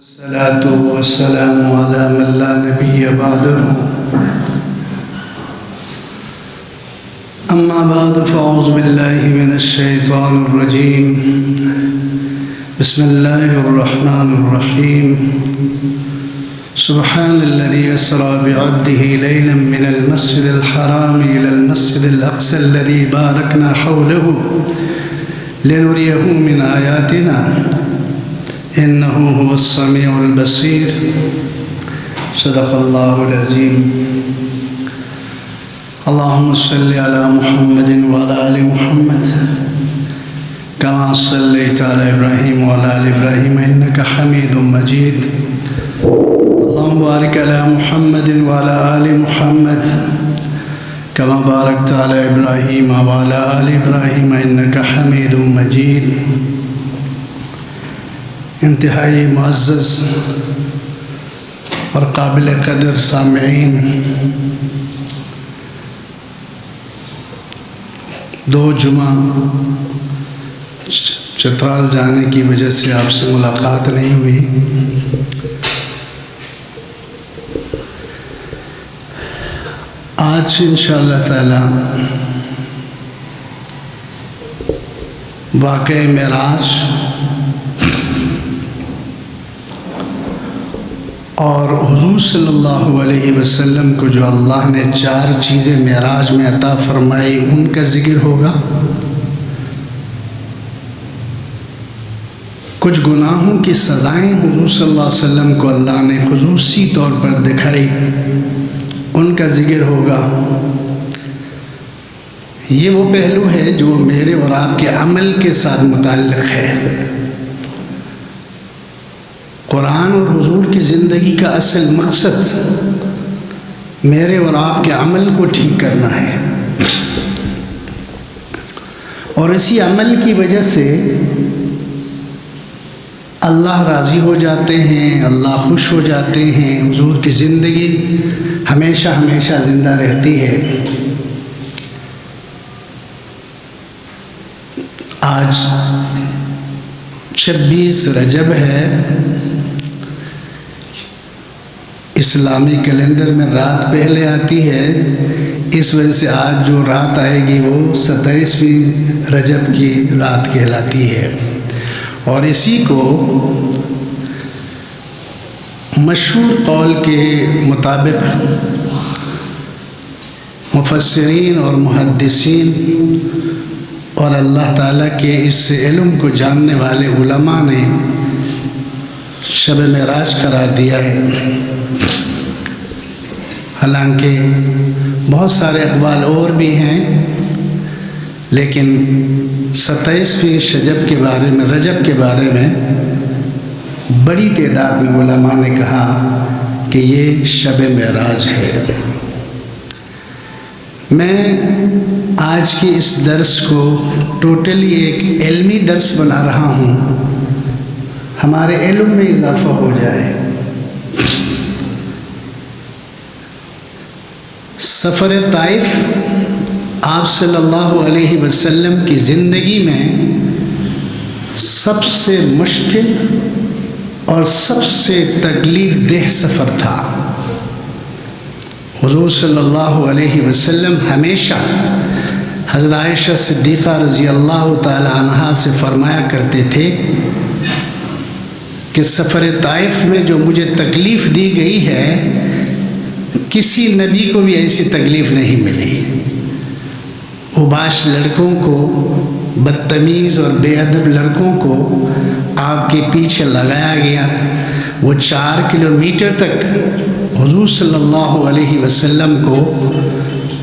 الصلاة والسلام على من لا نبي بعده أما بعد فأعوذ بالله من الشيطان الرجيم بسم الله الرحمن الرحيم سبحان الذي أسرى بعبده ليلا من المسجد الحرام إلى المسجد الأقصى الذي باركنا حوله لنريه من آياتنا إنه هو السميع البصير صدق الله العظيم اللهم صل على محمد وعلى آل محمد كما صليت على إبراهيم وعلى آل إبراهيم إنك حميد مجيد اللهم بارك على محمد وعلى آل محمد كما باركت على إبراهيم وعلى آل إبراهيم إنك حميد مجيد انتہائی معزز اور قابل قدر سامعین، 2 جمعہ چترال جانے کی وجہ سے آپ سے ملاقات نہیں ہوئی۔ آج انشاءاللہ تعالی واقعہ معراج اور حضور صلی اللہ علیہ وسلم کو جو اللہ نے 4 چیزیں معراج میں عطا فرمائی ان کا ذکر ہوگا۔ کچھ گناہوں کی سزائیں حضور صلی اللہ علیہ وسلم کو اللہ نے خصوصی طور پر دکھائی، ان کا ذکر ہوگا۔ یہ وہ پہلو ہے جو میرے اور آپ کے عمل کے ساتھ متعلق ہے۔ قرآن اور حضور کی زندگی کا اصل مقصد میرے اور آپ کے عمل کو ٹھیک کرنا ہے، اور اسی عمل کی وجہ سے اللہ راضی ہو جاتے ہیں، اللہ خوش ہو جاتے ہیں، حضور کی زندگی ہمیشہ ہمیشہ زندہ رہتی ہے۔ آج 26 رجب ہے، اسلامی کیلنڈر میں رات پہلے آتی ہے، اس وجہ سے آج جو رات آئے گی وہ 27ویں رجب کی رات کہلاتی ہے، اور اسی کو مشہور قول کے مطابق مفسرین اور محدثین اور اللہ تعالیٰ کے اس علم کو جاننے والے علماء نے شب معراج قرار دیا ہے۔ حالانکہ بہت سارے اقوال اور بھی ہیں، لیکن 27ویں رجب کے بارے میں بڑی تعداد میں علماء نے کہا کہ یہ شب معراج ہے۔ میں آج کے اس درس کو ٹوٹلی ایک علمی درس بنا رہا ہوں، ہمارے علم میں اضافہ ہو جائے۔ سفر طائف آپ صلی اللہ علیہ وسلم کی زندگی میں سب سے مشکل اور سب سے تکلیف دہ سفر تھا۔ حضور صلی اللہ علیہ وسلم ہمیشہ حضرت عائشہ صدیقہ رضی اللہ تعالی عنہا سے فرمایا کرتے تھے کہ سفر طائف میں جو مجھے تکلیف دی گئی ہے کسی نبی کو بھی ایسی تکلیف نہیں ملی۔ اوباش لڑکوں کو، بدتمیز اور بے ادب لڑکوں کو آپ کے پیچھے لگایا گیا، وہ 4 کلومیٹر تک حضور صلی اللہ علیہ وسلم کو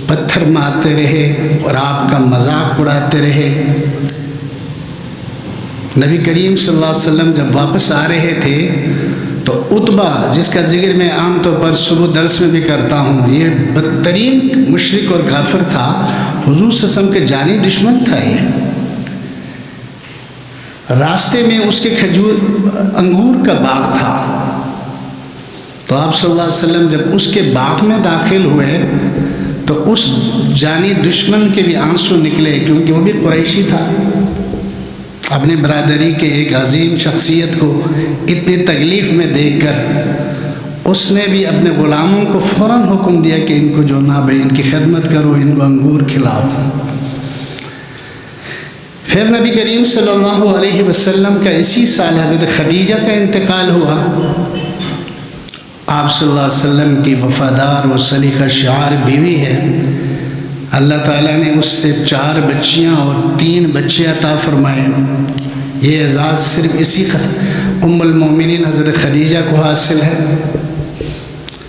پتھر مارتے رہے اور آپ کا مذاق اڑاتے رہے۔ نبی کریم صلی اللہ علیہ وسلم جب واپس آ رہے تھے تو عتبہ، جس کا ذکر میں عام طور پر صبح درس میں بھی کرتا ہوں، یہ بدترین مشرک اور کافر تھا، حضور صلی اللہ علیہ وسلم کے جانی دشمن تھا۔ یہ راستے میں اس کے انگور کا باغ تھا، تو آپ صلی اللہ علیہ وسلم جب اس کے باغ میں داخل ہوئے تو اس جانی دشمن کے بھی آنسو نکلے، کیونکہ وہ بھی قریشی تھا۔ اپنی برادری کے ایک عظیم شخصیت کو اتنی تکلیف میں دیکھ کر اس نے بھی اپنے غلاموں کو فوراً حکم دیا کہ ان کو جو نہ بھائی ان کی خدمت کرو، ان کو انگور کھلاؤ۔ پھر نبی کریم صلی اللہ علیہ وسلم کا اسی سال حضرت خدیجہ کا انتقال ہوا۔ آپ صلی اللہ علیہ وسلم کی وفادار و سلیقہ شعار بیوی ہے۔ اللہ تعالیٰ نے اس سے 4 بچیاں اور 3 بچے عطا فرمائے۔ یہ اعزاز صرف اسی ام المومنین حضرت خدیجہ کو حاصل ہے۔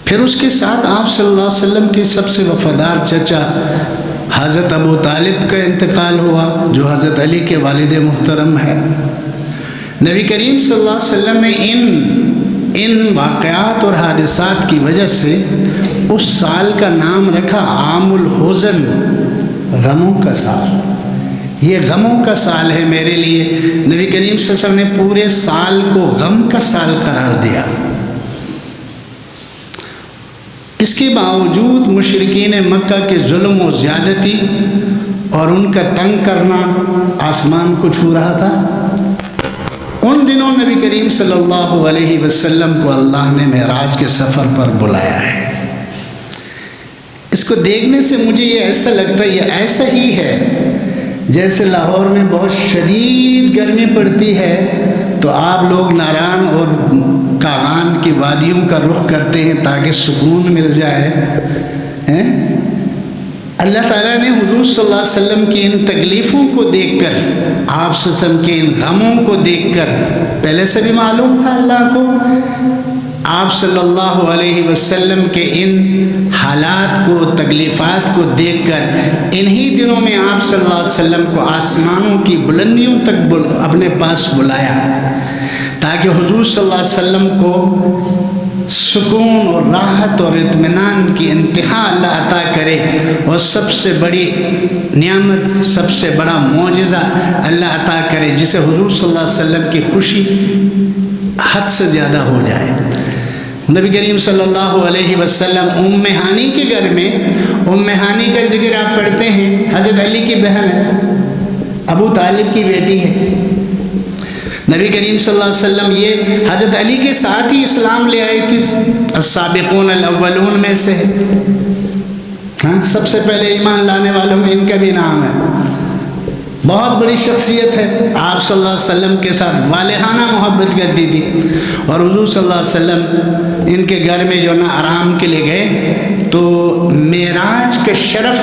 پھر اس کے ساتھ آپ صلی اللہ علیہ وسلم کے سب سے وفادار چچا حضرت ابو طالب کا انتقال ہوا، جو حضرت علی کے والد محترم ہے۔ نبی کریم صلی اللہ علیہ وسلم نے ان واقعات اور حادثات کی وجہ سے اس سال کا نام رکھا عام الحزن، غموں کا سال۔ یہ غموں کا سال ہے میرے لیے۔ نبی کریم صلی اللہ علیہ وسلم نے پورے سال کو غم کا سال قرار دیا۔ اس کے باوجود مشرکین مکہ کے ظلم و زیادتی اور ان کا تنگ کرنا آسمان کو چھو رہا تھا۔ ان دنوں نبی کریم صلی اللہ علیہ وسلم کو اللہ نے معراج کے سفر پر بلایا ہے۔ اس کو دیکھنے سے مجھے یہ ایسا لگتا ہے، یہ ایسا ہی ہے جیسے لاہور میں بہت شدید گرمی پڑتی ہے تو آپ لوگ ناران اور کاغان کی وادیوں کا رخ کرتے ہیں تاکہ سکون مل جائے۔ اللہ تعالیٰ نے حضور صلی اللہ علیہ وسلم کی ان تکلیفوں کو دیکھ کر، آپ صلی اللہ علیہ وسلم کے ان غموں کو دیکھ کر، پہلے سے بھی معلوم تھا اللہ کو، آپ صلی اللہ علیہ وسلم کے ان حالات کو، تکلیفات کو دیکھ کر انہی دنوں میں آپ صلی اللہ علیہ وسلم کو آسمانوں کی بلندیوں تک اپنے پاس بلایا تاکہ حضور صلی اللہ علیہ وسلم کو سکون اور راحت اور اطمینان کی انتہا اللہ عطا کرے، اور سب سے بڑی نعمت، سب سے بڑا معجزہ اللہ عطا کرے جسے حضور صلی اللہ علیہ وسلم کی خوشی حد سے زیادہ ہو جائے۔ نبی کریم صلی اللہ علیہ وسلم ام ہانی کے گھر میں، ام ہانی کا ذکر آپ پڑھتے ہیں، حضرت علی کی بہن ہے، ابو طالب کی بیٹی ہے۔ نبی کریم صلی اللہ علیہ وسلم یہ حضرت علی کے ساتھ ہی اسلام لے آئی تھی، السابقون الاولون میں سے، سب سے پہلے ایمان لانے والوں میں ان کا بھی نام ہے۔ بہت بڑی شخصیت ہے، آپ صلی اللہ علیہ وسلم کے ساتھ والہانہ محبت کرتی تھی، اور حضور صلی اللہ علیہ وسلم ان کے گھر میں جو نا آرام کے لیے گئے تو معراج کا شرف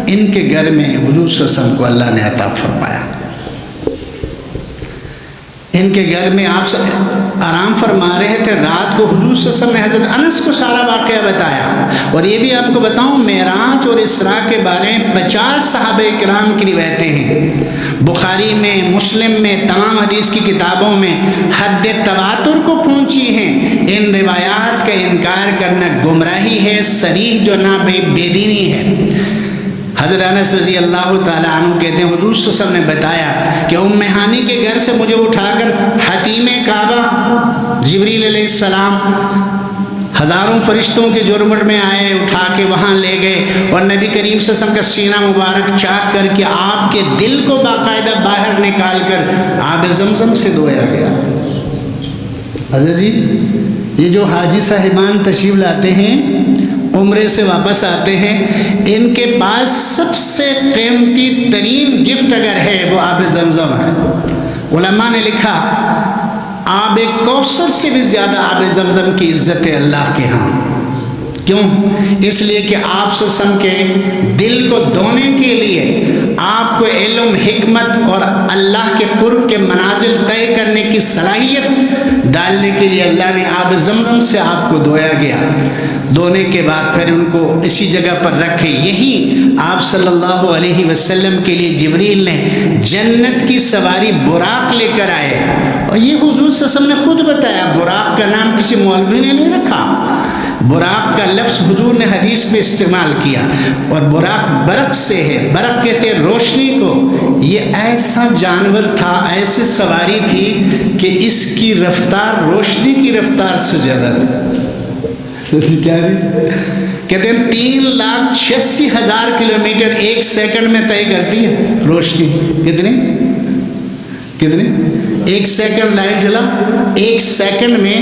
ان کے گھر میں حضور صلی اللہ علیہ وسلم کو اللہ نے عطا فرمایا۔ ان کے گھر میں آپ آرام فرما رہے تھے، رات کو حضور صلی اللہ علیہ وسلم نے حضرت انس کو سارا واقعہ بتایا۔ اور یہ بھی آپ کو بتاؤں، معراج اور اسراء کے بارے میں 50 صحابہ کرام کی روایتیں ہیں، بخاری میں، مسلم میں، تمام حدیث کی کتابوں میں حد تواتر کو پہنچی ہیں۔ ان روایات کا انکار کرنا گمراہی ہے، صریح جو نا بے دینی ہے۔ حضرت انس رضی اللہ تعالیٰ عنہ کہتے ہیں حضور صلی اللہ علیہ وسلم نے بتایا کہ ام ہانی کے گھر سے مجھے اٹھا کر حتیم کعبہ جبریل علیہ السلام ہزاروں فرشتوں کے جرمٹ میں آئے، اٹھا کے وہاں لے گئے، اور نبی کریم صلی اللہ علیہ وسلم کا سینہ مبارک چاک کر کے آپ کے دل کو باقاعدہ باہر نکال کر آب زمزم سے دھویا گیا۔ حضرت جی، یہ جو حاجی صاحبان تشریف لاتے ہیں، عمرے سے واپس آتے ہیں، ان کے پاس سب سے قیمتی ترین گفٹ اگر ہے وہ آب زمزم ہے۔ علماء نے لکھا آب کوثر سے بھی زیادہ آب زمزم کی عزت ہے اللہ کے ہاں۔ کیوں؟ اس لیے کہ آپ صلی اللہ علیہ وسلم کے دل کو دھونے کے لیے، آپ کو علم، حکمت اور اللہ کے قرب کے منازل طے کرنے کی صلاحیت ڈالنے کے لیے اللہ نے آب زمزم سے آپ کو دھویا گیا۔ دھونے کے بعد پھر ان کو اسی جگہ پر رکھے۔ یہی آپ صلی اللہ علیہ وسلم کے لیے جبریل نے جنت کی سواری براق لے کر آئے، اور یہ حضور صلی اللہ علیہ وسلم نے خود بتایا۔ براق کا نام کسی مولوی نے نہیں رکھا، براق کا لفظ حضور نے حدیث میں استعمال کیا، اور براق برق سے ہے۔ برق کہتے ہیں روشنی کو۔ یہ ایسا جانور تھا، ایسی سواری تھی کہ اس کی رفتار روشنی کی رفتار سے زیادہ تھی۔ کیا کہتے ہیں 3,86,000 کلومیٹر ایک سیکنڈ میں طے کرتی ہے روشنی۔ کتنی؟ کتنے؟ 1 سیکنڈ لائٹ جلا، 1 سیکنڈ میں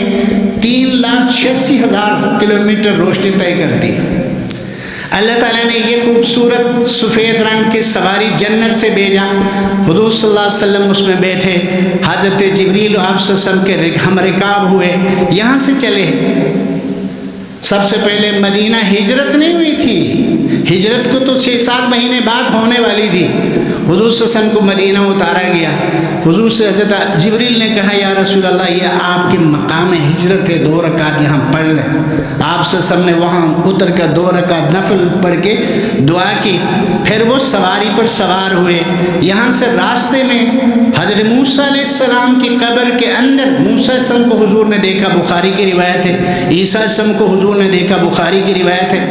3,86,000 کلومیٹر روشنی طے کرتی ہے۔ اللہ تعالیٰ نے یہ خوبصورت سفید رنگ کی سواری جنت سے بھیجا، حضور صلی اللہ علیہ وسلم اس میں بیٹھے، حضرت جبریل آپ صلی اللہ علیہ وسلم کے ہم رکاب ہوئے، یہاں سے چلے۔ سب سے پہلے مدینہ ہجرت نہیں ہوئی تھی، ہجرت کو تو 6-7 مہینے بعد ہونے والی تھی، حضور صلی اللہ علیہ وسلم کو مدینہ اتارا گیا۔ حضور سے حضرت جبریل نے کہا یا رسول اللہ یہ آپ کے مقام ہجرت ہے، 2 رکعت یہاں پڑھ لیں۔ آپ صلی اللہ علیہ وسلم نے وہاں اتر کر 2 رکعت نفل پڑھ کے دعا کی، پھر وہ سواری پر سوار ہوئے۔ یہاں سے راستے میں حضرت موسیٰ علیہ السلام کی قبر کے اندر موسیٰ علیہ السلام کو حضور نے دیکھا، بخاری کی روایت ہے، عیسیٰ علیہ السلام کو حضور نے دیکھا، بخاری کی روایت ہے۔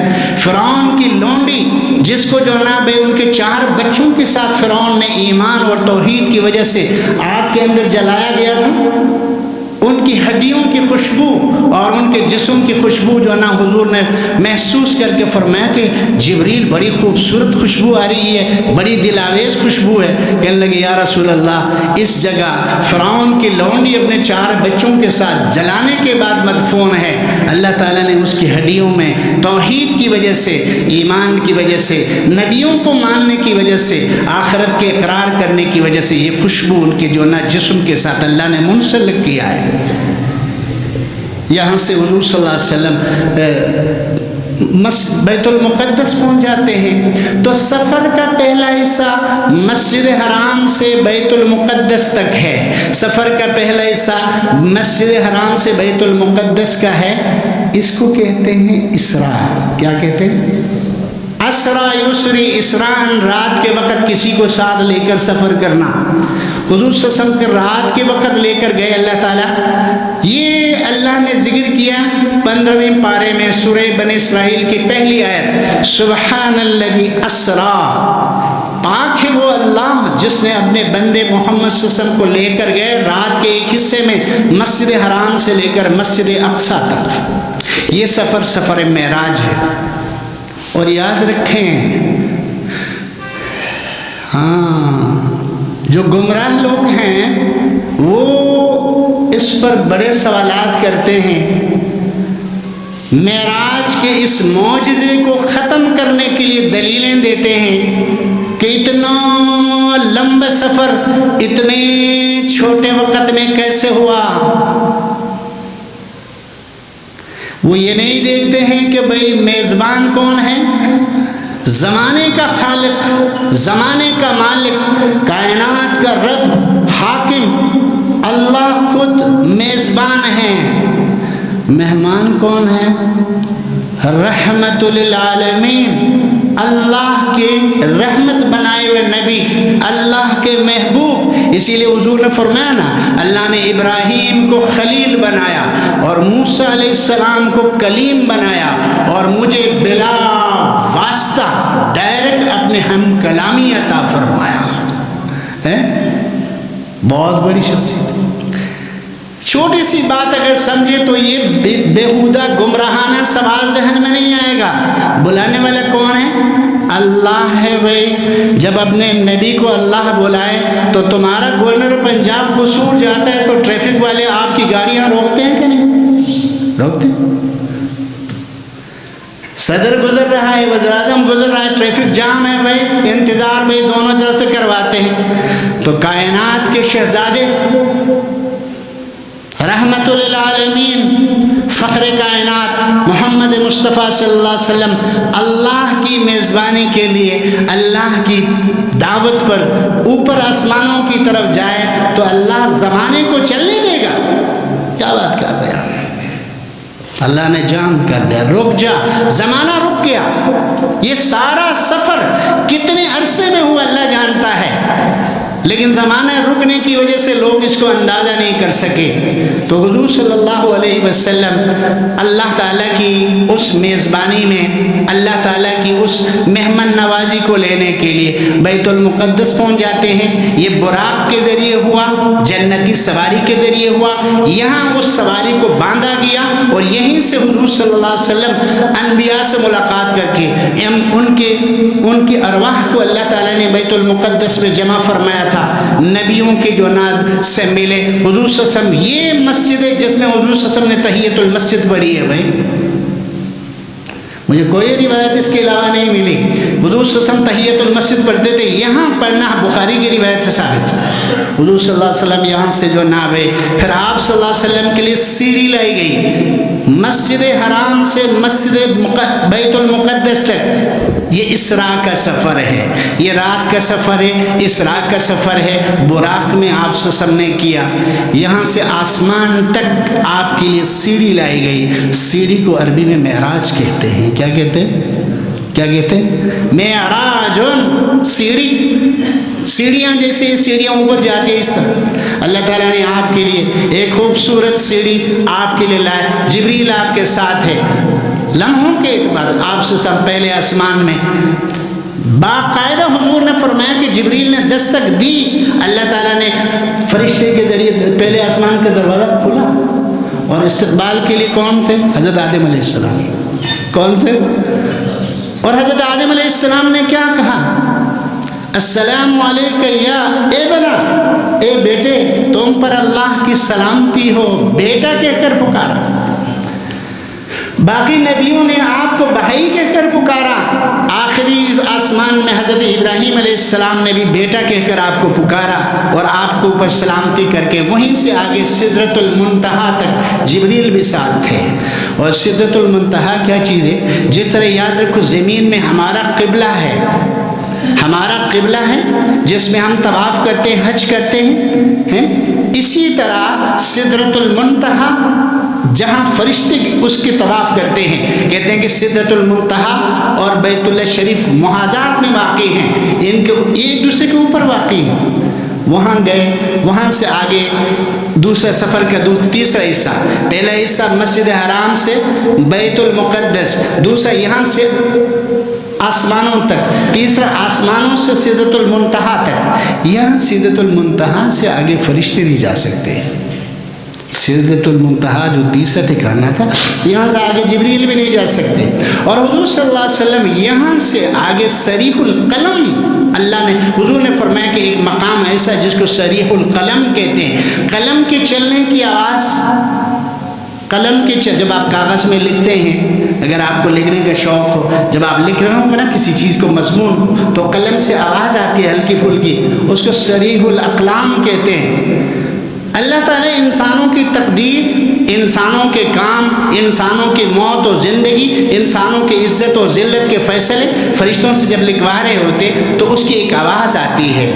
فرعون کی لونڈی جس کو جو نا بے ان کے 4 بچوں کے ساتھ فرعون نے ایمان اور توحید کی وجہ سے آگ کے اندر جلایا گیا تھا، ان کی ہڈیوں کی خوشبو اور ان کے جسم کی خوشبو جو نا حضور نے محسوس کر کے فرمایا کہ جبریل بڑی خوبصورت خوشبو آ رہی ہے، بڑی دلاویز خوشبو ہے۔ کہنے لگے یا رسول اللہ اس جگہ فرعون کی لونڈی اپنے 4 بچوں کے ساتھ جلانے کے بعد مدفون ہے، اللہ تعالیٰ نے اس کی ہڈیوں میں توحید کی وجہ سے، ایمان کی وجہ سے، نبیوں کو ماننے کی وجہ سے، آخرت کے اقرار کرنے کی وجہ سے یہ خوشبو ان کے جو نا جسم کے ساتھ اللہ نے منسلک کیا ہے۔ یہاں سے حضور صلی اللہ علیہ وسلم بیت المقدس پہنچ جاتے ہیں، تو سفر کا پہلا حصہ مسجد حرام سے بیت المقدس تک ہے۔ سفر کا پہلا حصہ مسجد حرام سے بیت المقدس کا ہے، اس کو کہتے ہیں اسراء۔ کیا کہتے ہیں؟ اسرا یسری، اسراء رات کے وقت کسی کو ساتھ لے کر سفر کرنا۔ حضور صلی اللہ علیہ وسلم رات کے وقت لے کر گئے اللہ تعالیٰ۔ یہ اللہ نے ذکر کیا 15ویں پارے میں سورہ بنی اسرائیل کی پہلی آیت، سبحان الذی اسرا، پاک ہے وہ اللہ جس نے اپنے بندے محمد صلی اللہ علیہ وسلم کو لے کر گئے رات کے ایک حصے میں مسجد حرام سے لے کر مسجد اقصیٰ تک۔ یہ سفر سفر معراج ہے۔ اور یاد رکھیں، جو گمراہ لوگ ہیں وہ اس پر بڑے سوالات کرتے ہیں۔ معراج کے اس معجزے کو ختم کرنے کے لیے دلیلیں دیتے ہیں کہ اتنا لمبا سفر اتنے چھوٹے وقت میں کیسے ہوا۔ وہ یہ نہیں دیکھتے ہیں کہ بھئی میزبان کون ہے، زمانے کا خالق، زمانے کا مالک، کائنات کا رب، حاکم اللہ خود میزبان ہیں۔ مہمان کون ہے؟ رحمت للعالمین، اللہ کے رحمت بنائے ہوئے نبی، اللہ کے محبوب۔ اسی لیے حضور نے فرمایا نا، اللہ نے ابراہیم کو خلیل بنایا اور موسیٰ علیہ السلام کو کلیم بنایا، اور مجھے بلا واسطہ ڈائریکٹ اپنے ہم کلامی عطا فرمایا ہے۔ بہت بڑی شخصیت۔ چھوٹی سی بات اگر سمجھے تو یہ بےہودہ گمراہانہ سوال ذہن میں نہیں آئے گا، بلانے والا کون ہے؟ اللہ ہے بھائی۔ جب اپنے نبی کو اللہ بلائے تو تمہارا گورنر پنجاب قصور جاتا ہے تو ٹریفک والے آپ کی گاڑیاں روکتے ہیں کہ نہیں؟ روکتے ہیں۔ صدر گزر رہا ہے، وزیر اعظم گزر رہا ہے، ٹریفک جام ہے بھائی، انتظار بھائی دونوں طرف سے کرواتے ہیں۔ تو کائنات کے شہزادے رحمت للعالمین، فخر کائنات محمد مصطفیٰ صلی اللہ علیہ وسلم اللہ کی میزبانی کے لیے اللہ کی دعوت پر اوپر آسمانوں کی طرف جائے تو اللہ زمانے کو چلنے دے گا؟ کیا بات کر رہے ہیں؟ اللہ نے جام کر دیا، رک جا، زمانہ رک گیا۔ یہ سارا سفر کتنے عرصے میں ہوا اللہ جانتا ہے، لیکن زمانہ رکنے کی وجہ سے لوگ اس کو اندازہ نہیں کر سکے۔ تو حضور صلی اللہ علیہ وسلم اللہ تعالیٰ کی اس میزبانی میں، اللہ تعالیٰ کی اس مہمان نوازی کو لینے کے لیے بیت المقدس پہنچ جاتے ہیں۔ یہ براق کے ذریعے ہوا، جنتی سواری کے ذریعے ہوا۔ یہاں اس سواری کو باندھا گیا اور یہیں سے حضور صلی اللہ علیہ وسلم انبیاء سے ملاقات کر کے ان کی ارواح کو اللہ تعالیٰ نے بیت المقدس میں جمع فرمایا تھا، نبیوں کے جو ناد سے ملے حضور صلی اللہ علیہ وسلم. یہ مسجد ہے جس میں حضور صلی اللہ علیہ وسلم نے تحیۃ المسجد پڑھی ہے. بھائی مجھے کوئی روایت اس کے علاوہ نہیں ملی. حضور صلی اللہ علیہ وسلم تحیۃ المسجد پڑھتے تھے. یہاں پڑھنا بخاری کی روایت سے ثابت ہے. حضور صلی اللہ علیہ وسلم یہاں سے جو نابے، پھر آپ صلی اللہ علیہ وسلم کے لیے سیڑھی لائی گئی مسجد حرام سے مسجد بیت المقدس تک. یہ اسراء کا سفر ہے، یہ رات کا سفر ہے، اسراء کا سفر ہے. براق میں آپ صلی اللہ علیہ وسلم نے کیا. یہاں سے آسمان تک آپ کے لیے سیڑھی لائی گئی. سیڑھی کو عربی میں معراج کہتے ہیں. کیا کہتے ہیں؟ کیا کہتے ہیں؟ معراجن، سیڑھی. سیڑھیاں جیسے سیڑھیاں اوپر جاتی ہیں اس طرح اللہ تعالیٰ نے آپ کے لیے ایک خوبصورت سیڑھی آپ کے لیے لائے. جبریل آپ کے ساتھ ہے. لمحوں کے بعد آپ سے سب پہلے آسمان میں باقاعدہ حضور نے فرمایا کہ جبریل نے دستک دی. اللہ تعالیٰ نے فرشتے کے ذریعے پہلے آسمان کا دروازہ کھولا اور استقبال کے لیے کون تھے؟ حضرت آدم علیہ السلام. کون تھے؟ اور حضرت آدم علیہ السلام نے کیا کہا؟ السلام علیکہ یا اے بنا، اے بیٹے تم پر اللہ کی سلامتی ہو، بیٹا کہہ کر پکارا. باقی نبیوں نے آپ کو بھائی کہہ کر پکارا. آخری آسمان میں حضرت ابراہیم علیہ السلام نے بھی بیٹا کہہ کر آپ کو پکارا اور آپ کو اوپر سلامتی کر کے وہیں سے آگے سدرۃ المنتہا تک جبریل بھی ساتھ تھے. اور سدرۃ المنتہا کیا چیز ہے؟ جس طرح یاد رکھو زمین میں ہمارا قبلہ ہے، ہمارا قبلہ ہے جس میں ہم طواف کرتے ہیں، حج کرتے ہیں. اسی طرح سدرۃ المنتہا جہاں فرشتے اس کی طواف کرتے ہیں، کہتے ہیں کہ سدرۃ المنتہا اور بیت اللہ شریف محاذات میں واقع ہیں، ان کے ایک دوسرے کے اوپر واقع ہیں. وہاں گئے، وہاں سے آگے دوسرا سفر کا تیسرا حصہ. پہلا حصہ مسجد حرام سے بیت المقدس، دوسرا یہاں سے آسمانوں تک، تیسرا آسمانوں سے سدرۃ المنتہا تک. یہاں سدرۃ المنتہا سے آگے فرشتے نہیں جا سکتے. سدرۃ المنتہا جو تیسرا ٹھکانہ تھا، یہاں سے آگے جبریل بھی نہیں جا سکتے. اور حضور صلی اللہ علیہ وسلم یہاں سے آگے صریح القلم، اللہ نے حضور نے فرمایا کہ ایک مقام ایسا جس کو صریح القلم کہتے ہیں. قلم کے چلنے کی آواز، قلم کے جب آپ کاغذ میں لکھتے ہیں، اگر آپ کو لکھنے کا شوق ہو، جب آپ لکھ رہے ہوں گے نا کسی چیز کو مضمون، تو قلم سے آواز آتی ہے ہلکی پھلکی، اس کو صریح الاقلام کہتے ہیں. اللہ تعالیٰ انسانوں کی تقدیر، انسانوں کے کام، انسانوں کی موت و زندگی، انسانوں کی عزت و ذلت کے فیصلے فرشتوں سے جب لکھوا رہے ہوتے تو اس کی ایک آواز آتی ہے.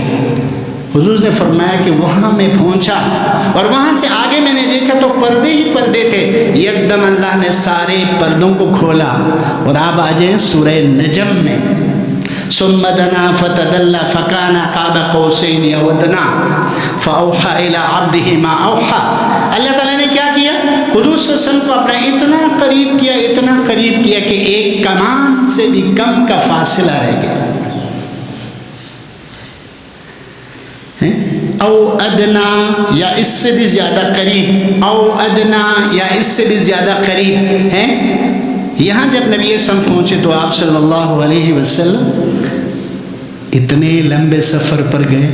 حضور نے فرمایا کہ وہاں میں پہنچا اور وہاں سے آگے میں نے دیکھا تو پردے ہی پردے تھے. یکدم اللہ نے سارے پردوں کو کھولا. اور آپ آ جائیں سورہ نجم میں، ثم دنا فتدلى فكان قاب قوسين او ادنى فاوحى الى عبده ما اوحى. اللہ تعالیٰ نے کیا کیا؟ حضور صلی اللہ علیہ وسلم کو اپنا اتنا قریب کیا، اتنا قریب کیا کہ ایک کمان سے بھی کم کا فاصلہ رہ گیا. او ادنا، یا اس سے بھی زیادہ قریب، او ادنا یا اس سے بھی زیادہ قریب ہیں. یہاں جب نبی صلی اللہ علیہ وسلم پہنچے تو آپ صلی اللہ علیہ وسلم اتنے لمبے سفر پر گئے،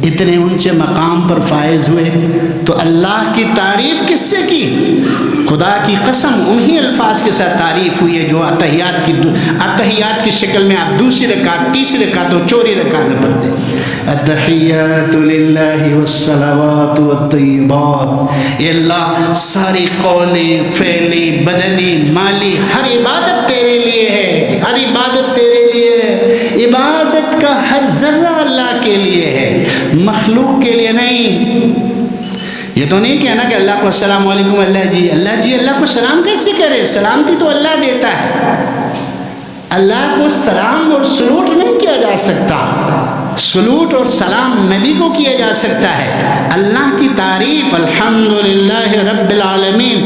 اتنے اونچے مقام پر فائز ہوئے تو اللہ کی تعریف کس سے کی؟ خدا کی قسم انہی الفاظ کے ساتھ تعریف ہوئی ہے جو اتحیات کی شکل میں آپ دوسری رکعت، تیسری رکعت اور چوتھی رکعت میں پڑھتے ہیں. التحیات للہ والصلوات والطیبات. اے اللہ ساری قولی، فعلی، بدنی، مالی ہر عبادت تیرے لیے ہے، ہر عبادت تیرے لیے ہے. عبادت کا ہر ذرہ اللہ کے لیے ہے، مخلوق کے لیے نہیں. یہ تو نہیں کہنا کہ اللہ کو السلام علیکم، اللہ جی اللہ کو سلام کیسے کرے؟ سلامتی تو اللہ دیتا ہے. اللہ کو سلام اور سلوٹ نہیں کیا جا سکتا، سلوٹ اور سلام نبی کو کیا جا سکتا ہے. اللہ کی تعریف الحمدللہ رب العالمین،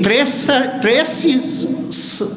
83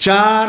4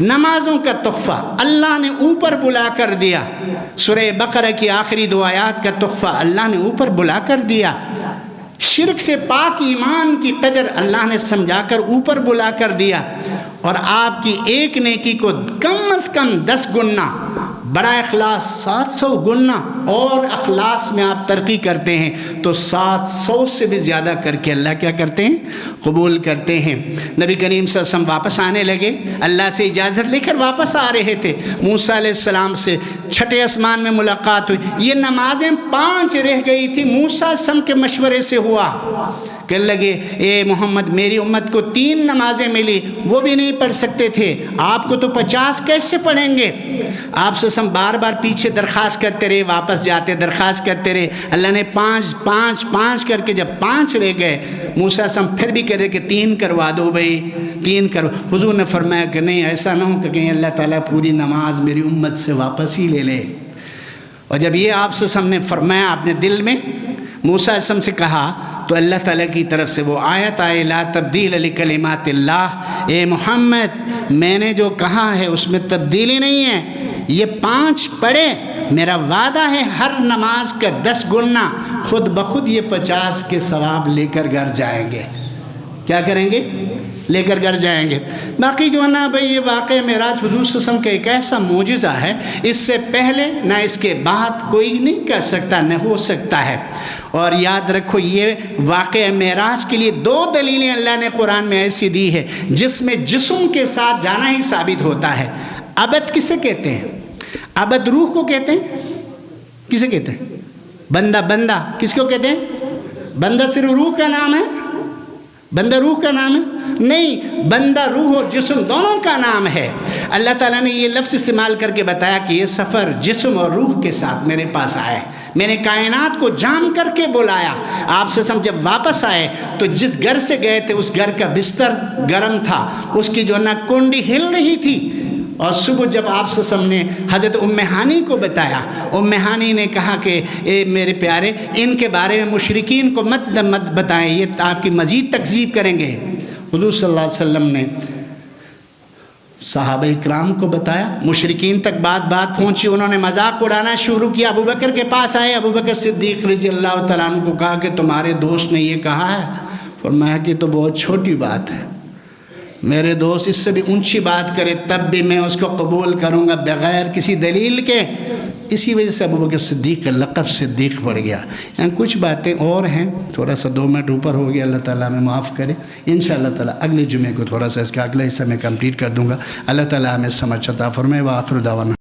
نمازوں کا تحفہ اللہ نے اوپر بلا کر دیا، سورہ بقرہ کی آخری 2 آیات کا تحفہ اللہ نے اوپر بلا کر دیا، شرک سے پاک ایمان کی قدر اللہ نے سمجھا کر اوپر بلا کر دیا، اور آپ کی ایک نیکی کو کم از کم 10 گنا، بڑا اخلاص 700 گنا، اور اخلاص میں آپ ترقی کرتے ہیں تو 700 سے بھی زیادہ کر کے اللہ کیا کرتے ہیں؟ قبول کرتے ہیں۔ نبی کریم صلی اللہ علیہ وسلم واپس آنے لگے، اللہ سے اجازت لے کر واپس آ رہے تھے، موسیٰ علیہ السلام سے چھٹے آسمان میں ملاقات ہوئی، یہ نمازیں 5 رہ گئی تھی، موسیٰ علیہ السلام کے مشورے سے ہوا، کہنے لگے اے محمد میری امت کو 3 نمازیں ملی، وہ بھی نہیں پڑھ سکتے تھے، آپ کو تو 50 کیسے پڑھیں گے؟ آپ سے ہم بار بار پیچھے درخواست کرتے رہے، واپس جاتے درخواست کرتے رہے، اللہ نے 5 کر کے جب 5 رہ گئے، موسیٰ ہم پھر بھی کہہ رہے کہ 3 کروا دو بھائی، 3 کرو۔ حضور نے فرمایا کہ نہیں، ایسا نہ ہو کہ کہیں اللہ تعالیٰ پوری نماز میری امت سے واپس ہی لے لے۔ اور جب یہ آپ سے ہم نے فرمایا اپنے دل میں، موسیٰ علیہ السلام سے کہا تو اللہ تعالیٰ کی طرف سے وہ آیت آئے، لا تبدیل لکلمات اللہ، اے محمد میں نے جو کہا ہے اس میں تبدیلی نہیں ہے، یہ 5 پڑھے، میرا وعدہ ہے ہر نماز کا 10 گنا، خود بخود یہ 50 کے ثواب لے کر گھر جائیں گے۔ کیا کریں گے؟ لے کر گھر جائیں گے۔ باقی جو ہے نا بھئی، یہ واقعہ معراج حضور صلی اللہ علیہ وسلم کا ایک ایسا معجزہ ہے، اس سے پہلے نہ اس کے بعد کوئی نہیں کر سکتا، نہ ہو سکتا ہے۔ اور یاد رکھو یہ واقعہ معراج کے لیے 2 دلیلیں اللہ نے قرآن میں ایسی دی ہے جس میں جسم کے ساتھ جانا ہی ثابت ہوتا ہے۔ عبد کسے کہتے ہیں؟ عبد روح کو کہتے ہیں، کسے کہتے ہیں؟ بندہ کس کو کہتے ہیں؟ بندہ صرف روح کا نام ہے؟ بندہ روح کا نام ہے؟ نہیں، بندہ روح اور جسم دونوں کا نام ہے۔ اللہ تعالیٰ نے یہ لفظ استعمال کر کے بتایا کہ یہ سفر جسم اور روح کے ساتھ میرے پاس آئے، میں نے کائنات کو جام کر کے بلایا۔ آپ سے جب واپس آئے تو جس گھر سے گئے تھے اس گھر کا بستر گرم تھا، اس کی جو نا کنڈی ہل رہی تھی، اور صبح جب آپ سے نے حضرت ام ہانی کو بتایا، ام ہانی نے کہا کہ اے میرے پیارے، ان کے بارے میں مشرکین کو مت بتائیں، یہ آپ کی مزید تکذیب کریں گے۔ حضور صلی اللہ علیہ وسلم نے صحابہ اکرام کو بتایا، مشرکین تک بات پہنچی، انہوں نے مذاق اڑانا شروع کیا، ابو بکر کے پاس آئے، ابو بکر صدیق رضی اللہ تعالیٰ عنہ کو کہا کہ تمہارے دوست نے یہ کہا ہے، فرمایا کہ تو بہت چھوٹی بات ہے، میرے دوست اس سے بھی اونچی بات کرے تب بھی میں اس کو قبول کروں گا بغیر کسی دلیل کے۔ اسی وجہ سے ابو بکر صدیق کا لقب صدیق پڑ گیا۔ یہاں کچھ باتیں اور ہیں، تھوڑا سا 2 منٹ اوپر ہو گیا، اللہ تعالیٰ ہمیں معاف کرے۔ انشاءاللہ تعالیٰ اگلے جمعے کو تھوڑا سا اس کا اگلا حصہ میں کمپلیٹ کر دوں گا۔ اللہ تعالیٰ ہمیں سمجھ عطا فرمائے۔ وآخر دعوانا